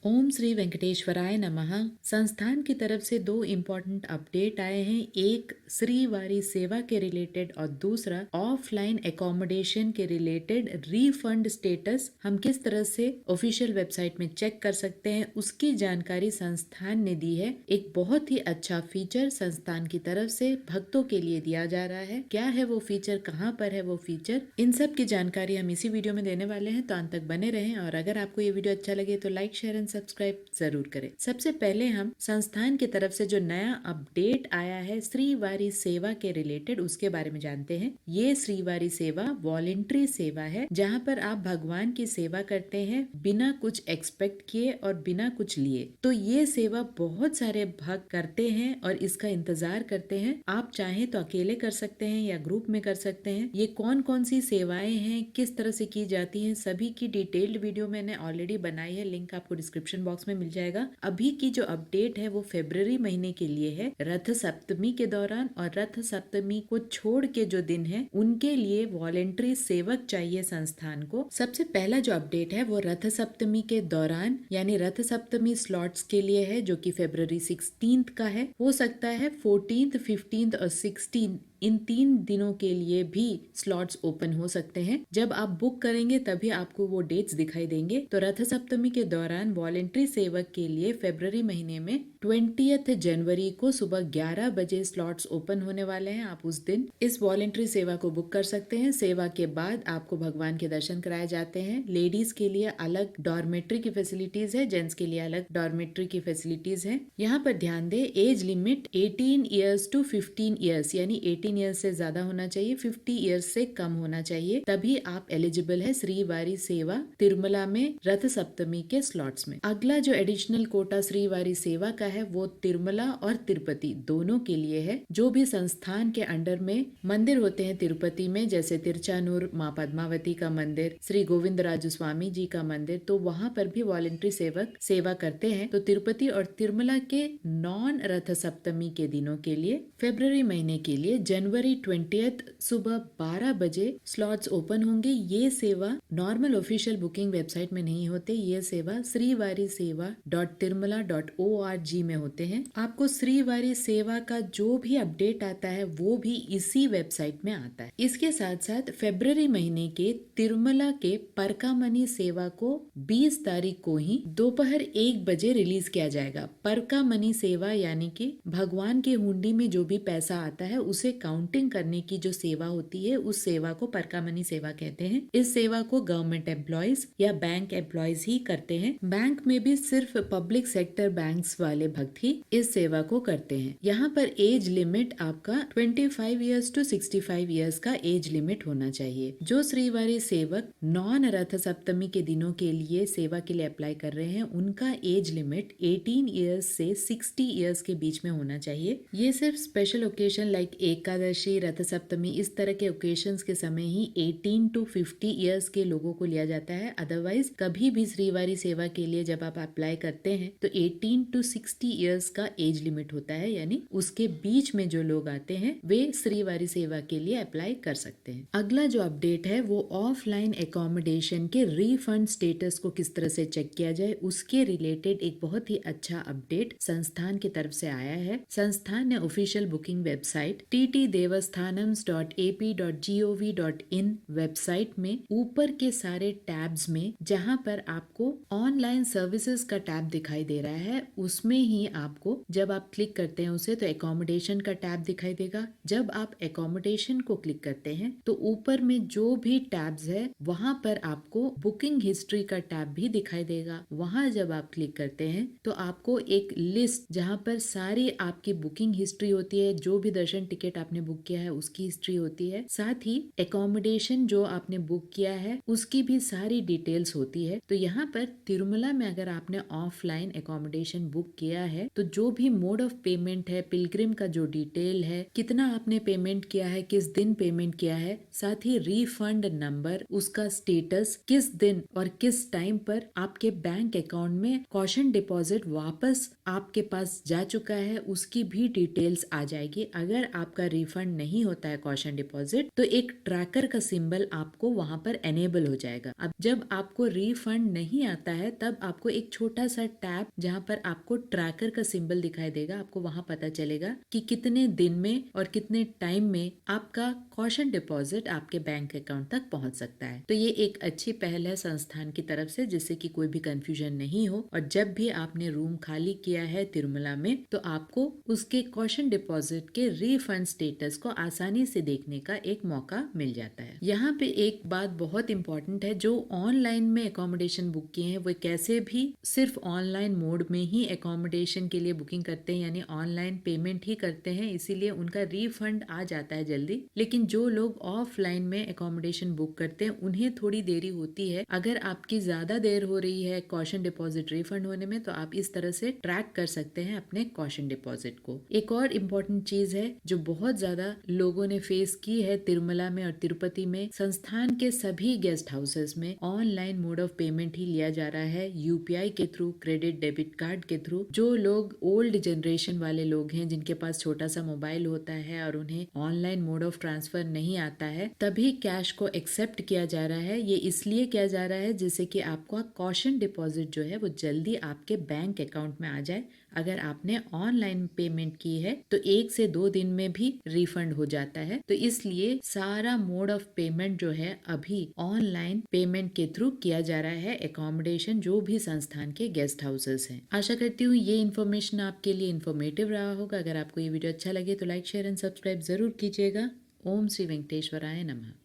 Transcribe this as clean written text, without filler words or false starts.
ओम श्री वेंकटेश्वराय नमः। संस्थान की तरफ से दो इम्पोर्टेंट अपडेट आए हैं, एक श्रीवारी सेवा के रिलेटेड और दूसरा ऑफलाइन एकोमोडेशन के रिलेटेड रिफंड स्टेटस हम किस तरह से ऑफिशियल वेबसाइट में चेक कर सकते हैं, उसकी जानकारी संस्थान ने दी है। एक बहुत ही अच्छा फीचर संस्थान की तरफ से भक्तों के लिए दिया जा रहा है। क्या है वो फीचर, कहाँ पर है वो फीचर, इन सब की जानकारी हम इसी वीडियो में देने वाले हैं, तो अंत तक बने रहें। और अगर आपको ये वीडियो अच्छा लगे तो लाइक, शेयर एंड सब्सक्राइब जरूर करें। सबसे पहले हम संस्थान की तरफ से जो नया अपडेट आया है श्रीवारी सेवा के रिलेटेड, उसके बारे में जानते हैं। ये श्रीवारी सेवा वॉलेंट्री सेवा है, जहाँ पर आप भगवान की सेवा करते हैं बिना कुछ एक्सपेक्ट किए और बिना कुछ लिए। तो ये सेवा बहुत सारे भक्त करते हैं और इसका इंतजार करते हैं। आप चाहें तो अकेले कर सकते हैं या ग्रुप में कर सकते हैं। ये कौन कौन सी सेवाएं हैं, किस तरह से की जाती हैं, सभी की डिटेल्ड वीडियो मैंने ऑलरेडी बनाई है, लिंक आपको डिस्क्रिप्शन बॉक्स में मिल जाएगा। अभी की जो अपडेट है वो फरवरी महीने के लिए है, रथ सप्तमी के दौरान, और रथ सप्तमी को छोड़ के जो दिन है उनके लिए वॉलेंट्री सेवक चाहिए संस्थान को। सबसे पहला जो अपडेट है वो रथ सप्तमी के दौरान यानी रथ सप्तमी स्लॉट्स के लिए है, जो कि फरवरी 16 का है। हो सकता है 14, 15 और 16 इन 3 दिनों के लिए भी स्लॉट्स ओपन हो सकते हैं। जब आप बुक करेंगे तभी आपको वो डेट्स दिखाई देंगे। तो रथ सप्तमी के दौरान वॉलेंट्री सेवक के लिए फरवरी महीने में 20 जनवरी को सुबह 11 बजे स्लॉट्स ओपन होने वाले हैं। आप उस दिन इस वॉलेंट्री सेवा को बुक कर सकते हैं। सेवा के बाद आपको भगवान के दर्शन कराए जाते हैं। लेडीज के लिए अलग डॉर्मेट्री की फैसिलिटीज है, जेंट्स के लिए अलग डॉर्मेट्री की फैसिलिटीज है। यहाँ पर ध्यान दे, age limit 18 years to 15 years यानी 18 ईयर्स से ज्यादा होना चाहिए, 50 ईयर्स से कम होना चाहिए, तभी आप एलिजिबल है श्रीवारी सेवा तिरुमला में रथ सप्तमी के स्लॉट्स में। अगला जो एडिशनल कोटा श्रीवारी सेवा का है वो तिरुमला और तिरुपति दोनों के लिए है। जो भी संस्थान के अंडर में मंदिर होते हैं तिरुपति में, जैसे तिरचानूर माँ पद्मावती का मंदिर, श्री गोविंदराज स्वामी जी का मंदिर, तो वहाँ पर भी वॉलेंट्री सेवक सेवा करते हैं। तो तिरुपति और तिरुमला के नॉन रथ सप्तमी के दिनों के लिए फरवरी महीने के लिए जनवरी 20 सुबह 12 बजे स्लॉट्स ओपन होंगे। ये सेवा नॉर्मल ऑफिशियल बुकिंग वेबसाइट में नहीं होते, ये सेवा श्रीवारी सेवा.tirumala.org में होते हैं। आपको श्रीवारी सेवा का जो भी अपडेट आता है वो भी इसी वेबसाइट में आता है। इसके साथ साथ फरवरी महीने के तिरुमला के परकामनी सेवा को 20 तारीख को ही दोपहर 1 बजे रिलीज किया जाएगा। परकामनी सेवा यानी कि भगवान की हुंडी में जो भी पैसा आता है उसे काउंटिंग करने की जो सेवा होती है, उस सेवा को परकामनी सेवा कहते हैं। इस सेवा को गवर्नमेंट एम्प्लॉयज या बैंक एम्प्लॉयज ही करते हैं। बैंक में भी सिर्फ पब्लिक सेक्टर बैंक्स वाले भक्त ही इस सेवा को करते हैं। यहाँ पर एज लिमिट आपका 25 ईयर्स टू 65 ईयर्स का एज लिमिट होना चाहिए। जो श्रीवारी सेवक नॉन रथ सप्तमी के दिनों के लिए सेवा के लिए अप्लाई कर रहे हैं, उनका एज लिमिट 18 ईयर्स से 60 ईयर्स के बीच में होना चाहिए। ये सिर्फ स्पेशल ओकेजन लाइक एकादशी, रथ सप्तमी, इस तरह के ओकेजन्स के समय ही 18 टू 50 ईयर्स के लोगों को लिया जाता है। अदरवाइज कभी भी श्रीवारी सेवा के लिए जब आप अप्लाई करते हैं तो 18 टू 60 ईयर्स का एज लिमिट होता है, यानी उसके बीच में जो लोग आते हैं वे श्रीवारी सेवा के लिए अप्लाई कर सकते हैं। अगला जो अपडेट है वो ऑफलाइन एकोमोडेशन के रिफंड स्टेटस को किस तरह से चेक किया जाए, उसके रिलेटेड एक बहुत ही अच्छा अपडेट संस्थान की तरफ से आया है। संस्थान ने official booking website ttdevastanams.ap.gov.in website में ऊपर के सारे टैब्स में, जहां पर आपको ऑनलाइन सर्विसेज का टैब दिखाई दे रहा है, उसमें ही आपको जब आप क्लिक करते हैं उसे तो एकोमोडेशन का टैब दिखाई देगा। जब आप एकोमोडेशन को क्लिक करते हैं तो ऊपर में जो भी टैब्स है वहां पर आपको बुकिंग हिस्ट्री का टैब भी दिखाई देगा। वहां जब आप क्लिक करते हैं तो आपको एक लिस्ट जहां पर सारी आपकी बुकिंग हिस्ट्री होती है, जो भी दर्शन टिकट आपने बुक किया है उसकी हिस्ट्री होती है, साथ ही एकोमोडेशन जो आपने बुक किया है उसकी भी सारी डिटेल्स होती है। तो यहाँ पर तिरुमला में अगर आपने ऑफलाइन एकोमोडेशन बुक किया है तो जो भी मोड ऑफ पेमेंट है, पिलग्रिम का जो डिटेल है, कितना आपने पेमेंट किया है, किस दिन पेमेंट किया है, साथ ही रिफंड नंबर, उसका स्टेटस, किस दिन और किस टाइम पर आपके बैंक अकाउंट में कॉशन डिपॉजिट वापस आपके पास जा चुका है, उसकी भी डिटेल्स आ जाएगी। अगर आपका रिफंड नहीं होता है कॉशन डिपॉजिट, तो एक ट्रैकर का सिंबल आपको वहां पर एनेबल हो जाएगा। अब जब आपको रिफंड नहीं आता है तब आपको एक छोटा सा टैब जहां पर आपको ट्रैकर का सिंबल दिखाई देगा, आपको वहां पता चलेगा कि कितने दिन में और कितने टाइम में आपका कॉशन डिपॉजिट आपके बैंक अकाउंट तक पहुंच सकता है। तो ये एक अच्छी पहल है संस्थान की तरफ से, जिससे कि कोई भी कंफ्यूजन नहीं हो, और जब भी आपने रूम खाली किया है तिरुमला में तो आपको उसके कॉशन डिपॉजिट के रिफंड स्टेटस को आसानी से देखने का एक मौका मिल जाता है। यहाँ पे एक बात बहुत इंपॉर्टेंट है, जो ऑनलाइन में एकोमोडेशन बुक किए हैं वो कैसे भी सिर्फ ऑनलाइन मोड में ही एकोमोडेशन के लिए बुकिंग करते हैं, यानी ऑनलाइन पेमेंट ही करते हैं, इसीलिए उनका रिफंड आ जाता है जल्दी। लेकिन जो लोग ऑफलाइन में एकोमोडेशन बुक करते हैं उन्हें थोड़ी देरी होती है। अगर आपकी ज्यादा देर हो रही है कॉशन डिपॉजिट रिफंड होने में तो आप इस तरह से ट्रैक कर सकते हैं अपने कॉशन डिपॉजिट को। एक और इम्पोर्टेंट चीज है जो बहुत ज्यादा लोगों ने फेस की है तिरुमला में और तिरुपति में, संस्थान के सभी गेस्ट हाउसेस में ऑनलाइन मोड ऑफ पेमेंट ही लिया जा रहा है, यूपीआई के थ्रू, क्रेडिट डेबिट कार्ड के थ्रू। जो लोग ओल्ड जनरेशन वाले लोग हैं जिनके पास छोटा सा मोबाइल होता है और उन्हें ऑनलाइन मोड ऑफ ट्रांसफर नहीं आता है, तभी कैश को एक्सेप्ट किया जा रहा है। ये इसलिए किया जा रहा है जिससे कि आपका कॉशन डिपॉजिट जो है वो जल्दी आपके बैंक अकाउंट में आ जाए। अगर आपने ऑनलाइन पेमेंट की है तो 1 से 2 दिन में भी रिफंड हो जाता है। तो इसलिए सारा मोड ऑफ पेमेंट जो है अभी ऑनलाइन पेमेंट के थ्रू किया जा रहा है एकोमोडेशन जो भी संस्थान के गेस्ट हाउसेस हैं। आशा करती हूँ ये इन्फॉर्मेशन आपके लिए इन्फॉर्मेटिव रहा होगा। अगर आपको ये वीडियो अच्छा लगे तो लाइक, शेयर एंड सब्सक्राइब जरूर कीजिएगा। ओम श्री वेंकटेश्वराय नमः।